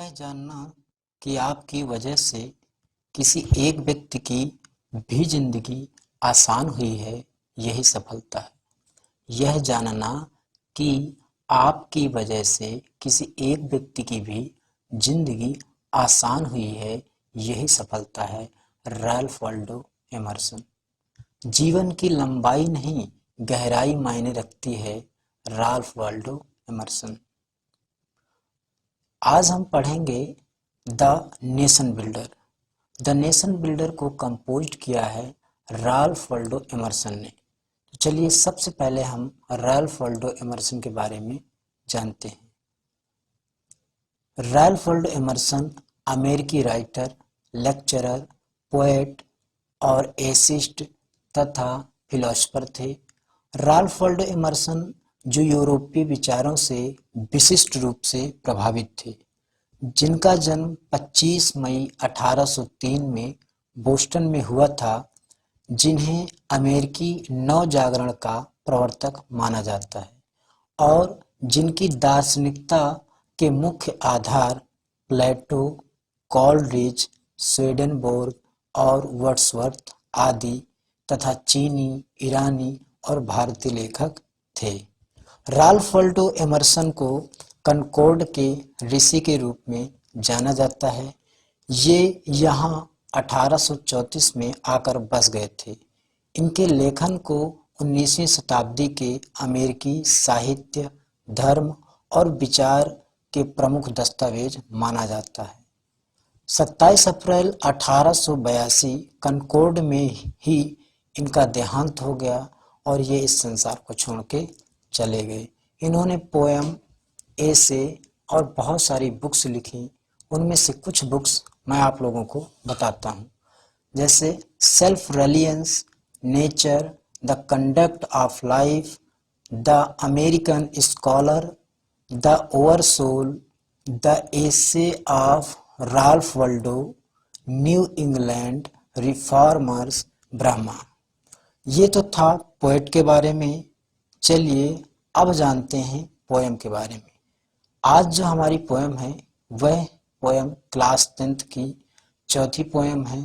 यह जानना कि आपकी वजह से किसी एक व्यक्ति की भी जिंदगी आसान हुई है, यही सफलता है। यह जानना कि आपकी वजह से किसी एक व्यक्ति की भी जिंदगी आसान हुई है, यही सफलता है। Ralph Waldo Emerson. जीवन की लंबाई नहीं, गहराई मायने रखती है। Ralph Waldo Emerson. आज हम पढ़ेंगे the nation builder. The nation builder को कंपोज किया है रैल्फ वाल्डो एमर्सन ने। तो चलिए सबसे पहले हम रैल्फ वाल्डो एमर्सन के बारे में जानते हैं। रैल्फ वाल्डो एमर्सन अमेरिकी राइटर, लेक्चरर, पोएट और एसिस्ट तथा फिलोसोफर थे। रैल्फ वाल्डो एमर्सन जो यूरोपीय विचारों से विशिष्ट रूप से प्रभावित थे, जिनका जन्म 25 मई 1803 में बोस्टन में हुआ था, जिन्हें अमेरिकी नवजागरण का प्रवर्तक माना जाता है और जिनकी दार्शनिकता के मुख्य आधार प्लेटो, कॉलरिज, स्वेडेनबोर्ग और वर्ड्सवर्थ आदि तथा चीनी, ईरानी और भारतीय लेखक थे। रैल्फ वाल्डो एमर्सन को कनकॉर्ड के ऋषि के रूप में जाना जाता है। ये यहाँ 1834 में आकर बस गए थे। इनके लेखन को 19वीं शताब्दी के अमेरिकी साहित्य, धर्म और विचार के प्रमुख दस्तावेज माना जाता है। 27 अप्रैल 1882 कनकॉर्ड में ही इनका देहांत हो गया और ये इस संसार को छोड़ के चले गए। इन्होंने पोएम, ऐसे और बहुत सारी बुक्स लिखी। उनमें से कुछ बुक्स मैं आप लोगों को बताता हूँ, जैसे self reliance, nature, the conduct of life, the American scholar, the oversold, the essay of Ralph Waldo, new England, reformers, Brahma. ये तो था पोएट के बारे में। चलिए अब जानते हैं पोएम के बारे में। आज जो हमारी पोएम है वह पोएम क्लास 10th की चौथी पोएम है,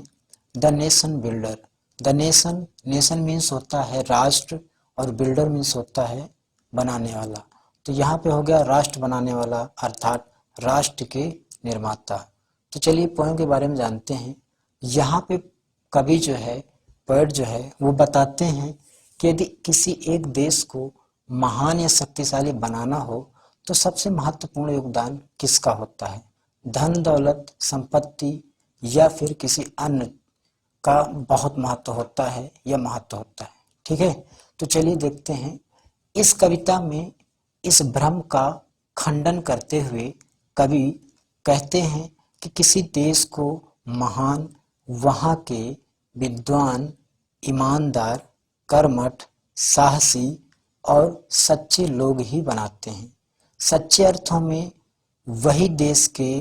the nation builder. The nation, nation means होता है राष्ट्र और बिल्डर मीन्स होता है बनाने वाला। तो यहाँ पे हो गया राष्ट्र बनाने वाला, अर्थात राष्ट्र के निर्माता। तो चलिए पोएम के बारे में जानते हैं। यहाँ पे कवि जो है, पोएट जो है, वो बताते हैं कि यदि किसी एक देश को महान या शक्तिशाली बनाना हो तो सबसे महत्वपूर्ण योगदान किसका होता है? धन दौलत, संपत्ति या फिर किसी अन्य का बहुत महत्व होता है या महत्व होता है। ठीक है, तो चलिए देखते हैं। इस कविता में इस भ्रम का खंडन करते हुए कवि कहते हैं कि किसी देश को महान वहाँ के विद्वान, ईमानदार, कर्मठ, साहसी और सच्चे लोग ही बनाते हैं। सच्चे अर्थों में वही देश के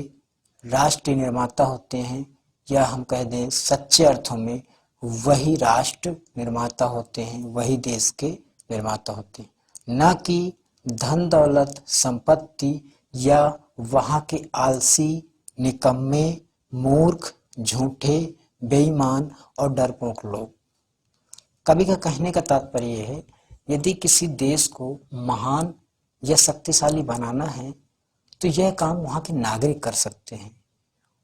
राष्ट्र निर्माता होते हैं, या हम कह दें सच्चे अर्थों में वही राष्ट्र निर्माता होते हैं, वही देश के निर्माता होते हैं, न कि धन दौलत, संपत्ति या वहाँ के आलसी, निकम्मे, मूर्ख, झूठे, बेईमान और डरपोक लोग। कवि का कहने का तात्पर्य है, यदि किसी देश को महान या शक्तिशाली बनाना है तो यह काम वहाँ के नागरिक कर सकते हैं।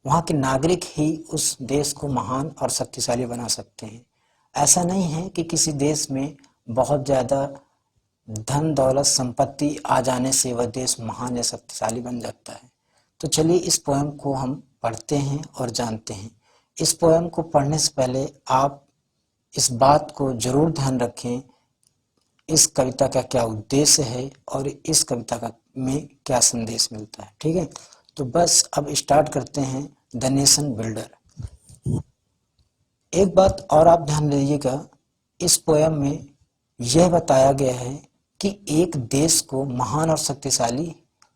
वहाँ के नागरिक ही उस देश को महान और शक्तिशाली बना सकते हैं। ऐसा नहीं है कि किसी देश में बहुत ज़्यादा धन दौलत संपत्ति आ जाने से वह देश महान या शक्तिशाली बन जाता है। तो चलिए इस पोएम को हम पढ़ते हैं और जानते हैं। इस पोएम को पढ़ने से पहले आप इस बात को जरूर ध्यान रखें, इस कविता का क्या उद्देश्य है और इस कविता का में क्या संदेश मिलता है। ठीक है, तो बस अब स्टार्ट करते हैं द नेशन बिल्डर। एक बात और आप ध्यान दीजिएगा, इस पोएम में यह बताया गया है कि एक देश को महान और शक्तिशाली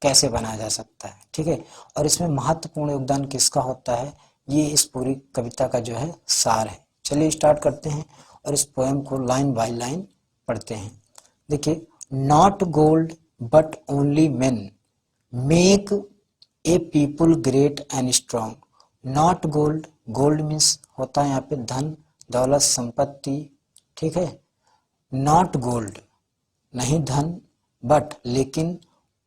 कैसे बनाया जा सकता है। ठीक है, और इसमें महत्वपूर्ण योगदान किसका होता है, ये इस पूरी कविता का जो है सार है। चलिए स्टार्ट करते हैं और इस पोएम को लाइन बाय लाइन पढ़ते हैं। देखिए, not gold but only main make a people great and strong, not gold, gold means होता है यहाँ पे धन दौलत संपत्ति, ठीक है, नॉट गोल्ड नहीं धन, बट लेकिन,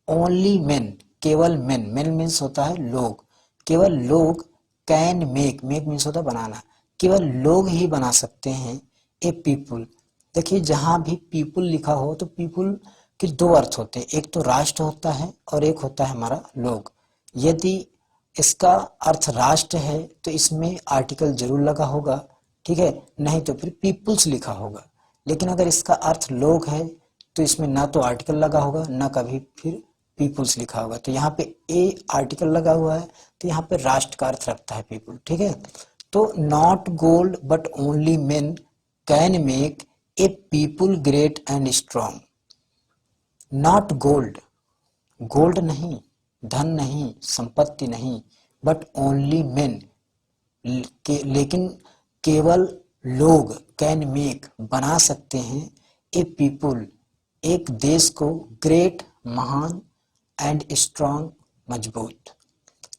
ओनली मेन केवल मेन, मेन मीन्स होता है लोग, केवल लोग, कैन मेक, मेक मीन्स होता है बनाना, केवल लोग ही बना सकते हैं, ए पीपुल। देखिए जहां भी पीपुल लिखा हो तो पीपुल के दो अर्थ होते हैं, एक तो राष्ट्र होता है और एक होता है हमारा लोग। यदि इसका अर्थ राष्ट्र है तो इसमें आर्टिकल जरूर लगा होगा, ठीक है, नहीं तो फिर पीपुल्स लिखा होगा। लेकिन अगर इसका अर्थ लोग है तो इसमें ना तो आर्टिकल लगा होगा ना कभी फिर पीपुल्स लिखा होगा। तो यहाँ पे ए आर्टिकल लगा हुआ है तो यहाँ पे राष्ट्र का अर्थ रखता है पीपुल, ठीक है। तो not gold but only main can make a people great and strong. Not gold, gold नहीं, धन नहीं, संपत्ति नहीं, बट ओनली मेन, लेकिन केवल लोग, कैन मेक बना सकते हैं, ए पीपुल एक देश को, ग्रेट महान, एंड स्ट्रॉन्ग मजबूत।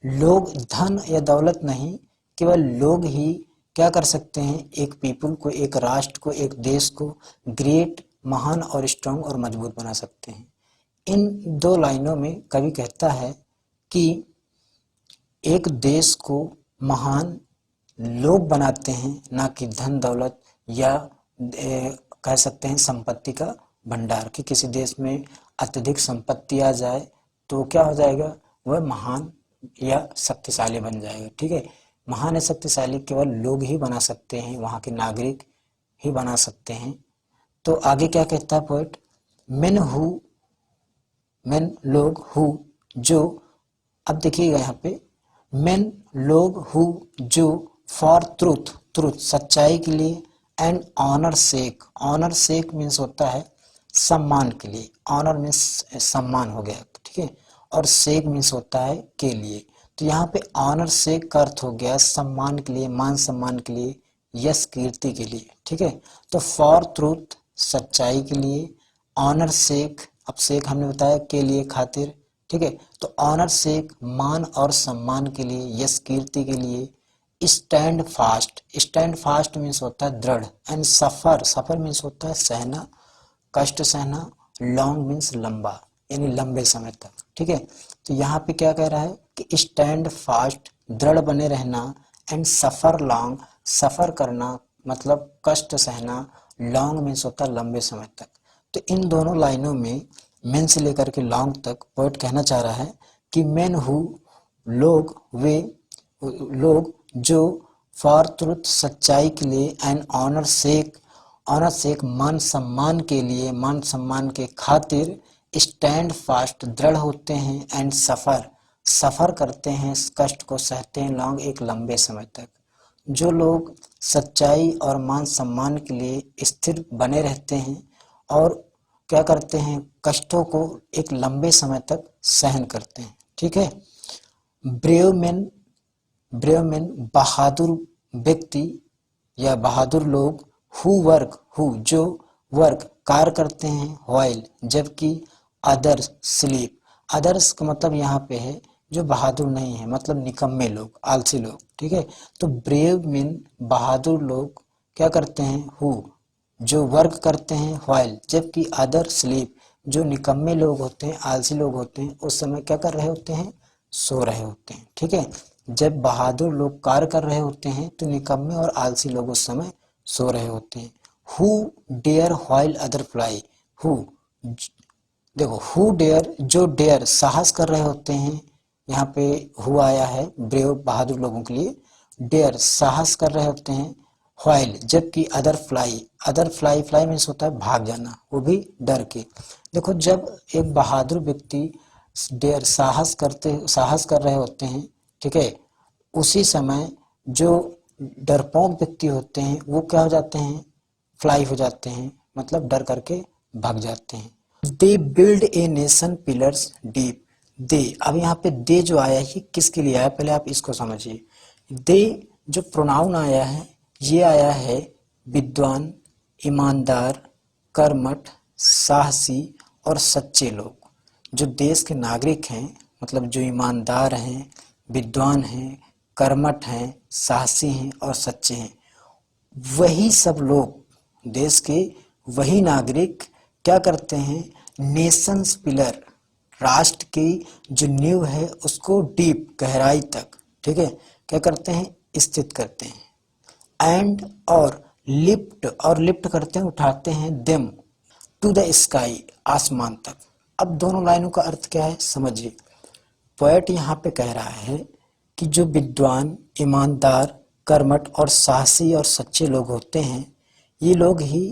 लोग धन या दौलत नहीं, केवल लोग ही क्या कर सकते हैं, एक पीपुल को, एक राष्ट्र को, एक देश को ग्रेट महान और स्ट्रॉन्ग और मजबूत बना सकते हैं। इन दो लाइनों में कवि कहता है कि एक देश को महान लोग बनाते हैं, ना कि धन दौलत या कह सकते हैं संपत्ति का भंडार, कि किसी देश में अत्यधिक संपत्ति आ जाए तो क्या हो जाएगा, वह महान या शक्तिशाली बन जाएगा, ठीक है। महान या शक्तिशाली केवल लोग ही बना सकते हैं, वहाँ के नागरिक ही बना सकते हैं। तो आगे क्या कहता है पोएट, मेन हु, मेन लोग हु जो, अब देखिएगा यहाँ पे मेन लोग हु जो फॉर ट्रूथ, ट्रूथ सच्चाई के लिए, and honour sake, honour sake means होता है सम्मान के लिए, ऑनर मीन्स सम्मान हो गया, ठीक है, और सेक मीन्स होता है के लिए। तो यहाँ पे ऑनर सेक का अर्थ हो गया सम्मान के लिए, मान सम्मान के लिए, यश कीर्ति के लिए, ठीक है। तो फॉर ट्रूथ सच्चाई के लिए, ऑनर सेक, अब सेक हमने बताया के लिए खातिर, ठीक है। तो ऑनर सेक मान और सम्मान के लिए, यश कीर्ति के लिए, stand fast, stand fast means होता है दृढ़, एंड सफर, सफर मीन्स होता है सहना, कष्ट सहना, लॉन्ग मीन्स लंबा यानी लंबे समय तक, ठीक है। तो यहाँ पे क्या कह रहा है कि स्टैंड फास्ट दृढ़ बने रहना, एंड सफर लॉन्ग सफर करना मतलब कष्ट सहना, लॉन्ग मीन्स होता है लंबे समय तक। तो इन दोनों लाइनों में मेन से लेकर के लॉन्ग तक पोएट कहना चाह रहा है कि मेन हु लोग, वे लोग जो फॉर ट्रुथ सच्चाई के लिए, एंड ऑनर सेक, ऑनर सेक मान सम्मान के लिए, मान सम्मान के खातिर, स्टैंड फास्ट दृढ़ होते हैं, एंड सफर सफर करते हैं, कष्ट को सहते हैं, लॉन्ग एक लंबे समय तक। जो लोग सच्चाई और मान सम्मान के लिए स्थिर बने रहते हैं और क्या करते हैं, कष्टों को एक लंबे समय तक सहन करते हैं, ठीक है। ब्रेव मैन, ब्रेव मैन बहादुर व्यक्ति या बहादुर लोग, हु वर्क, हु जो वर्क कार्य करते हैं, व्हाइल जबकि, अदर्स स्लीप, अदर्स का मतलब यहाँ पे है जो बहादुर नहीं है, मतलब निकम्मे लोग, आलसी लोग, ठीक है। तो ब्रेव मीन बहादुर लोग क्या करते हैं, हु जो वर्क करते हैं, व्हाइल जबकि, अदर स्लीप जो निकम्मे लोग होते हैं, आलसी लोग होते हैं, उस समय क्या कर रहे होते हैं, सो रहे होते हैं, ठीक है। जब बहादुर लोग कार्य कर रहे होते हैं तो निकम्मे और आलसी लोग उस समय सो रहे होते हैं। Who dare while other fly, who देखो, हु डेयर जो डेयर साहस कर रहे होते हैं, यहाँ पे हु आया है ब्रेव बहादुर लोगों के लिए, डेयर साहस कर रहे होते हैं, व्हाइल जबकि, other fly, other fly, fly means होता है भाग जाना, वो भी डर के। देखो जब एक बहादुर व्यक्ति डेयर साहस कर रहे होते हैं, ठीक है, उसी समय जो डरपोक व्यक्ति होते हैं वो क्या हो जाते हैं, फ्लाई हो जाते हैं, मतलब डर करके भाग जाते हैं। They build a nation pillars deep, they, अब यहाँ पे दे जो आया है किसके लिए आया, पहले आप इसको समझिए। दे जो प्रोनाउन आया है ये आया है विद्वान, ईमानदार, कर्मठ, साहसी और सच्चे लोग। जो देश के नागरिक हैं मतलब जो ईमानदार हैं, विद्वान हैं, कर्मठ हैं, साहसी हैं और सच्चे हैं, वही सब लोग, देश के वही नागरिक क्या करते हैं, नेशंस पिलर, राष्ट्र की जो नींव है उसको डीप, गहराई तक, ठीक है, क्या करते हैं, स्थित करते हैं। एंड और लिफ्ट करते हैं, उठाते हैं, देम टू द स्काई, आसमान तक। अब दोनों लाइनों का अर्थ क्या है समझिए। पोएट यहाँ पे कह रहा है कि जो विद्वान, ईमानदार, कर्मठ और साहसी और सच्चे लोग होते हैं, ये लोग ही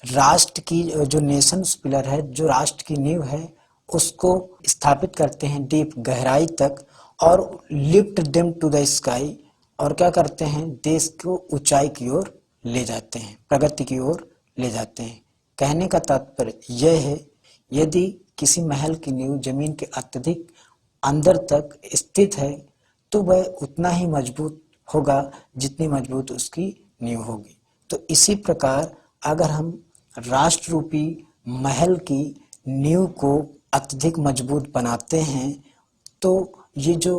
राष्ट्र की जो नेशंस पिलर है, जो राष्ट्र की नींव है, उसको स्थापित करते हैं डीप, गहराई तक, और lift them to the sky, और क्या करते हैं, देश को ऊंचाई की ओर ले जाते हैं, प्रगति की ओर ले जाते हैं। कहने का तात्पर्य यह है, यदि किसी महल की नींव जमीन के अत्यधिक अंदर तक स्थित है तो वह उतना ही मजबूत होगा जितनी मजबूत उसकी नींव होगी। तो इसी प्रकार अगर हम राष्ट्र रूपी महल की नींव को अत्यधिक मजबूत बनाते हैं तो ये जो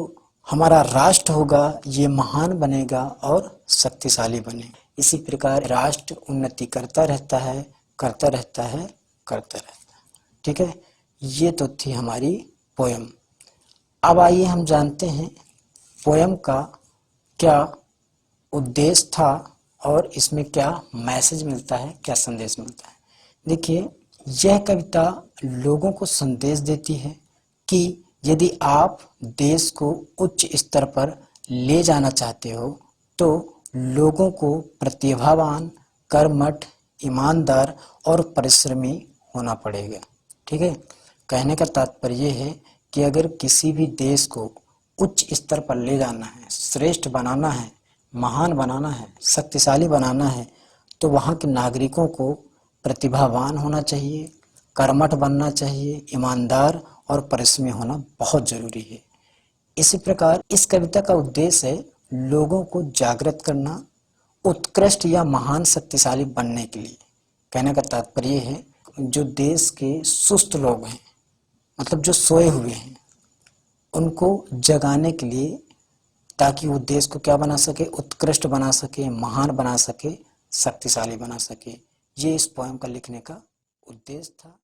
हमारा राष्ट्र होगा ये महान बनेगा और शक्तिशाली बनेगा। इसी प्रकार राष्ट्र उन्नति करता रहता है, करता रहता है, करता रहता है। ठीक है, ये तो थी हमारी पोयम। अब आइए हम जानते हैं पोयम का क्या उद्देश्य था और इसमें क्या मैसेज मिलता है, क्या संदेश मिलता है। देखिए, यह कविता लोगों को संदेश देती है कि यदि आप देश को उच्च स्तर पर ले जाना चाहते हो तो लोगों को प्रतिभावान, कर्मठ, ईमानदार और परिश्रमी होना पड़ेगा। ठीक है, कहने का तात्पर्य यह है कि अगर किसी भी देश को उच्च स्तर पर ले जाना है, श्रेष्ठ बनाना है, महान बनाना है, शक्तिशाली बनाना है, तो वहाँ के नागरिकों को प्रतिभावान होना चाहिए, कर्मठ बनना चाहिए, ईमानदार और परिश्रमी होना बहुत जरूरी है। इसी प्रकार इस कविता का उद्देश्य है लोगों को जागृत करना, उत्कृष्ट या महान शक्तिशाली बनने के लिए। कहने का तात्पर्य है जो देश के सुस्त लोग हैं, मतलब जो सोए हुए हैं, उनको जगाने के लिए, ताकि वो देश को क्या बना सके, उत्कृष्ट बना सके, महान बना सके, शक्तिशाली बना सके। ये इस पोएम का लिखने का उद्देश्य था।